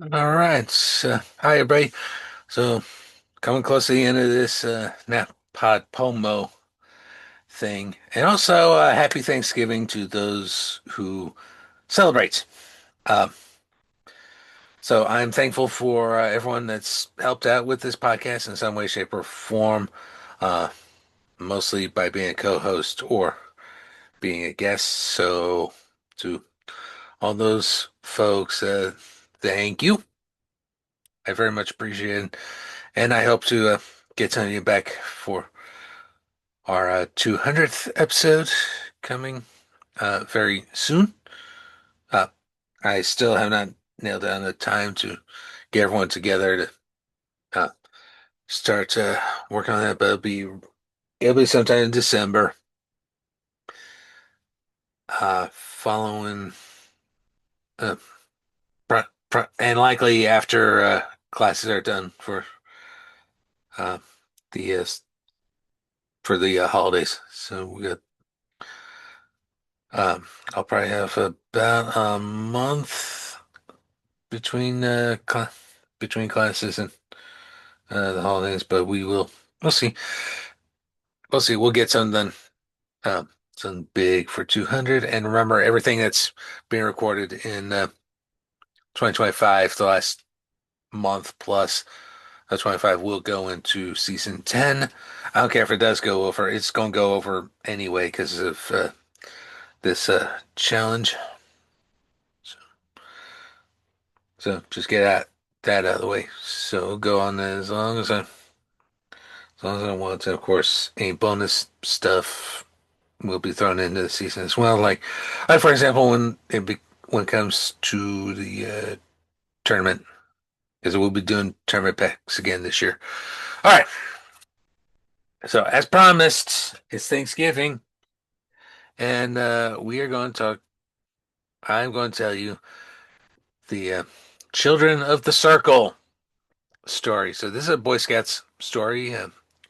All right. Hi, everybody. So, coming close to the end of this NaPodPoMo thing. And also, happy Thanksgiving to those who celebrate. Uh, so, I'm thankful for everyone that's helped out with this podcast in some way, shape, or form, uh, mostly by being a co-host or being a guest. So, to all those folks, thank you. I very much appreciate it. And I hope to get some of you back for our 200th episode coming very soon. Uh, I still have not nailed down the time to get everyone together to uh, start working on that, but it'll be sometime in December, following uh, and likely after classes are done uh, the holidays. So we got I'll probably have about a month between between classes and the holidays, but we'll see. We'll see. We'll get something big for 200. And remember, everything that's being recorded in 2025, the last month plus 25 will go into season 10. I don't care if it does go over. It's going to go over anyway because of this challenge. So, so just get that out of the way. So go on as long as I want to. Of course, any bonus stuff will be thrown into the season as well. Like for example, when it comes to the tournament, because we'll be doing tournament packs again this year. All right. So as promised, it's Thanksgiving, and we are going to talk. I'm going to tell you the Children of the Circle story. So this is a Boy Scouts story.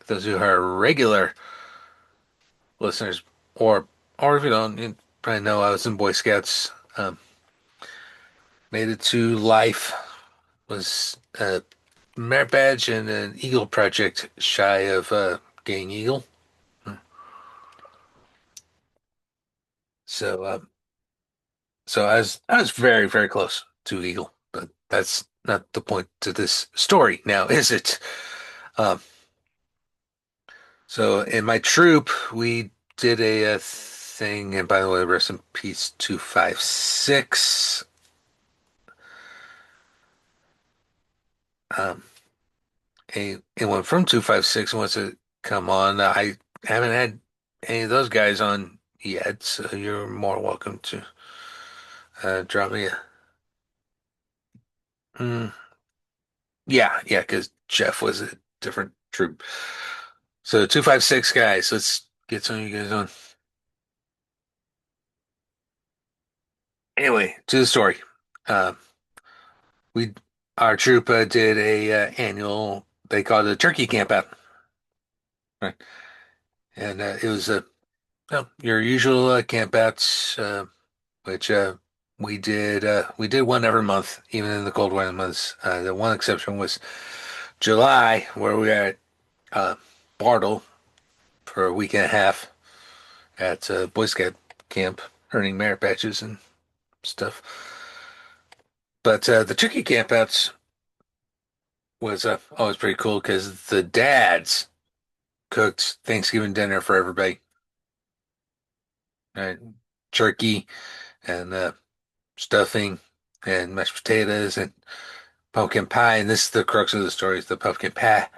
Those who are regular listeners, or if you don't, you probably know I was in Boy Scouts. Made it to life. Was a merit badge and an Eagle project shy of getting Eagle. So so I was very very close to Eagle, but that's not the point to this story now, is it? Um, so in my troop, we did a thing, and by the way, rest in peace 256. Um, anyone from 256 wants to come on. I haven't had any of those guys on yet, so you're more welcome to drop me a. Mm, yeah, because Jeff was a different troop. So 256 guys, let's get some of you guys on. Anyway, to the story. Uh, we our troop did a annual. They called it a turkey camp out, right? And it was well, your usual camp outs. Which we did one every month, even in the cold weather months. The one exception was July, where we were at Bartle for a week and a half at Boy Scout camp, earning merit badges and stuff. But the turkey campouts was always pretty cool because the dads cooked Thanksgiving dinner for everybody, right? Turkey and stuffing and mashed potatoes and pumpkin pie. And this is the crux of the story: is the pumpkin pie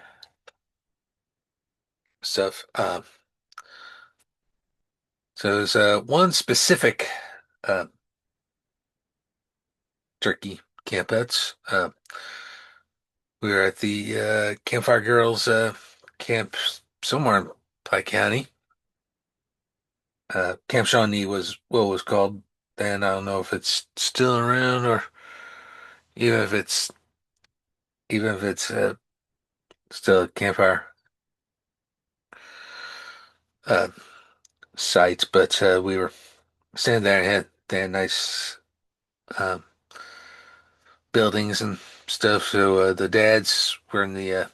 stuff. So there's one specific uh, turkey campouts. We were at the Campfire Girls camp somewhere in Pike County. Camp Shawnee was what it was called then. I don't know if it's still around or even if it's even if it's still a campfire uh, site. But we were standing there and had nice um, buildings and stuff. So the dads were in the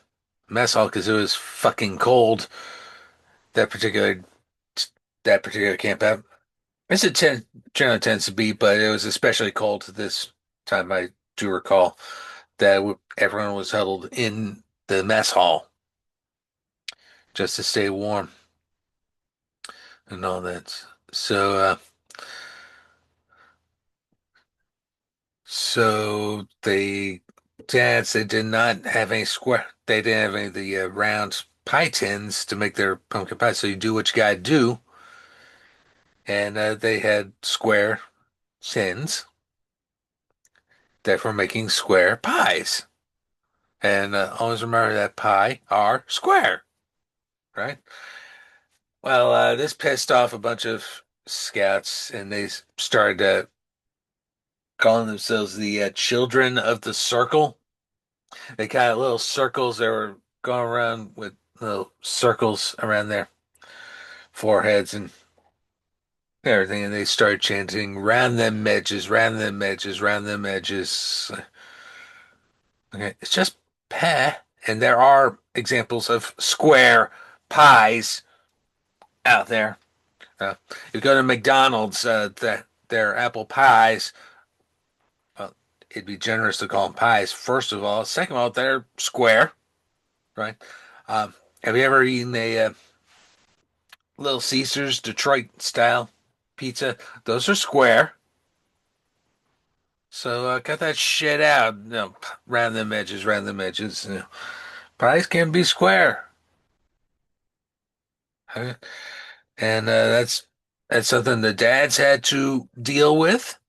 mess hall because it was fucking cold that particular that particular camp out. Generally tends to be, but it was especially cold this time. I do recall that everyone was huddled in the mess hall just to stay warm and all that. So, so they did not have any square. They didn't have any of the round pie tins to make their pumpkin pie. So you do what you gotta do, and they had square tins that were making square pies. And always remember that pie are square, right? Well, this pissed off a bunch of scouts, and they started calling themselves the Children of the Circle. They got little circles that were going around with little circles around their foreheads and everything, and they started chanting, "Round them edges, round them edges, round them edges." Okay, it's just pie, and there are examples of square pies out there. If you go to McDonald's, their apple pies, well, it'd be generous to call them pies, first of all. Second of all, they're square, right? Have you ever eaten a Little Caesars Detroit style pizza? Those are square. So cut that shit out. Round them edges, round them edges. Pies can be square. Okay? And that's something the dads had to deal with.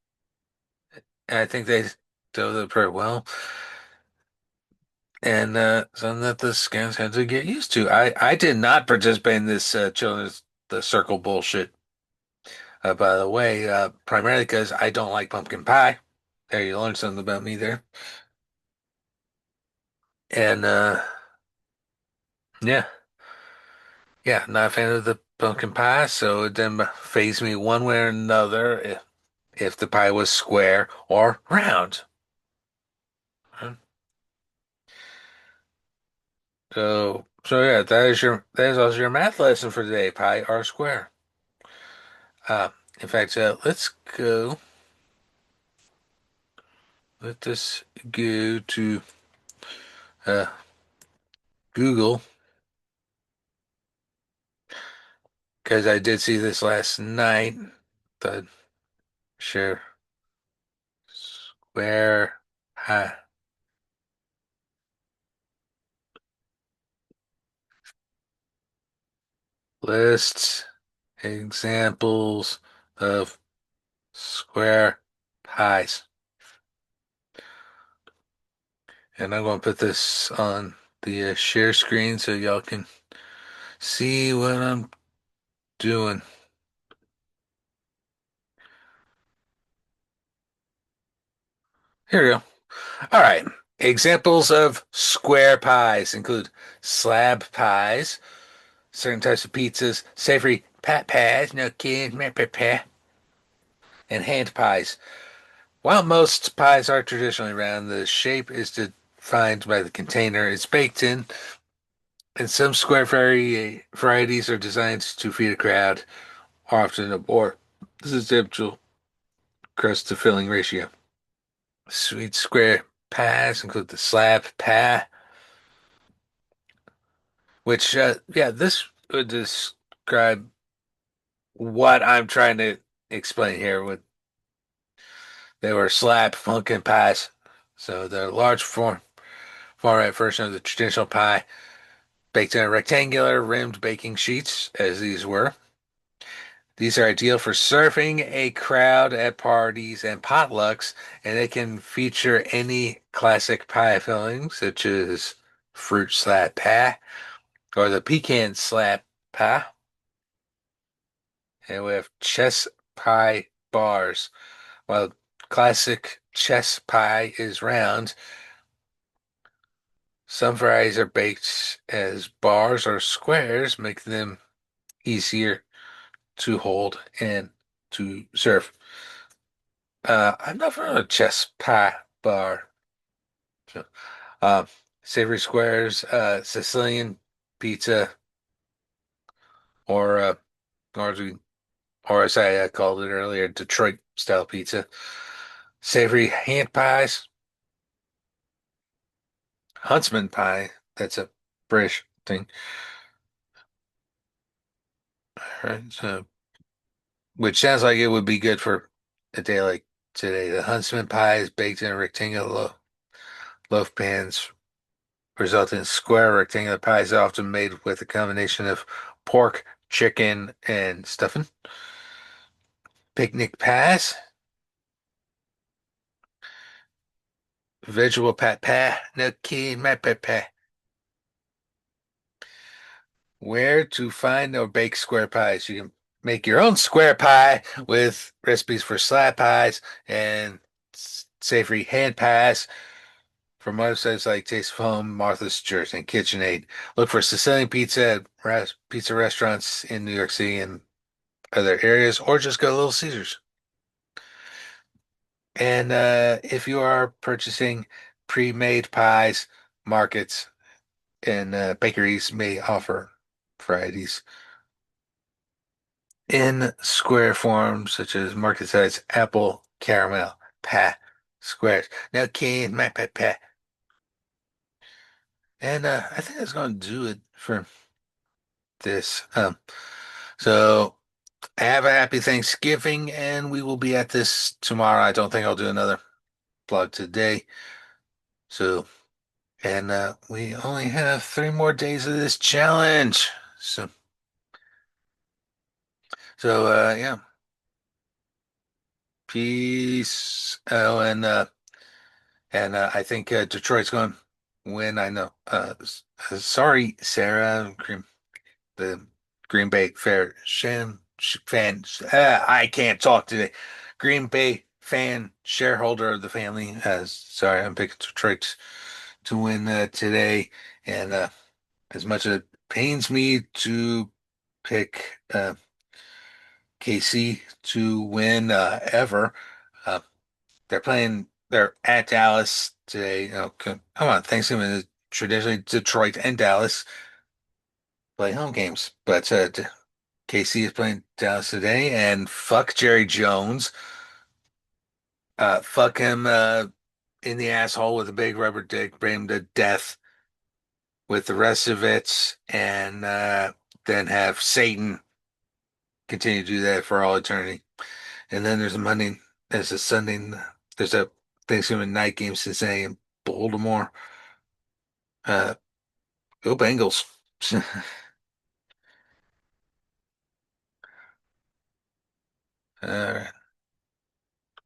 And I think they do it pretty well. And something that the scans had to get used to. I did not participate in this children's the circle bullshit. By the way, primarily because I don't like pumpkin pie. There, you learned something about me there. And yeah, yeah, not a fan of the pumpkin pie, so it didn't faze me one way or another if the pie was square or round. So yeah, that is also your math lesson for today. Pi r square. Uh, in fact, let us go to uh, Google because I did see this last night. The share square pi lists examples of square pies. And I'm going to put this on the share screen so y'all can see what I'm doing. Here we go. All right. Examples of square pies include slab pies, certain types of pizzas, savory pat pies, no kidding, and hand pies. While most pies are traditionally round, the shape is defined by the container it's baked in, and some square varieties are designed to feed a crowd, often or this is the typical crust to filling ratio. Sweet square pies include the slab pie, which, yeah, this would describe what I'm trying to explain here. With they were slab pumpkin pies, so the large format version of the traditional pie, baked in a rectangular rimmed baking sheets, as these were. These are ideal for serving a crowd at parties and potlucks, and they can feature any classic pie filling, such as fruit slab pie or the pecan slab pie. And we have chess pie bars. While classic chess pie is round, some varieties are baked as bars or squares, making them easier to hold and to serve. I'm not for a chess pie bar. So, uh, Savory Squares, Sicilian pizza, or or as we, or as I called it earlier, Detroit style pizza. Savory hand pies, Huntsman pie. That's a British thing. All right, so which sounds like it would be good for a day like today. The Huntsman pie is baked in rectangular loaf pans, resulting in square rectangular pies often made with a combination of pork, chicken, and stuffing. Picnic pies, vegetable pat pie, no key, my pat pie. Where to find or bake square pies? You can make your own square pie with recipes for slab pies and savory hand pies from websites like Taste of Home, Martha's Church, and KitchenAid. Look for Sicilian pizza at pizza restaurants in New York City and other areas, or just go to Little Caesars. And if you are purchasing pre-made pies, markets and bakeries may offer varieties in square form, such as market size apple, caramel, pie, squares. Now, can my pie. And I think that's going to do it for this. So have a happy Thanksgiving, and we will be at this tomorrow. I don't think I'll do another vlog today. So, and we only have 3 more days of this challenge. So, yeah, peace. Oh, and I think Detroit's going to win. I know. Sorry, Sarah. The Green Bay fan. I can't talk today. Green Bay fan, shareholder of the family. Sorry, I'm picking Detroit to win today. And as much as it pains me to pick KC to win ever, uh, they're at Dallas today. Come on, Thanksgiving is traditionally Detroit and Dallas play home games, but KC is playing Dallas today, and fuck Jerry Jones. Fuck him in the asshole with a big rubber dick, bring him to death with the rest of it, and then have Satan continue to do that for all eternity. And then there's a Sunday, there's a Thanksgiving night game Cincinnati and Baltimore. Uh, Go Bengals. All right.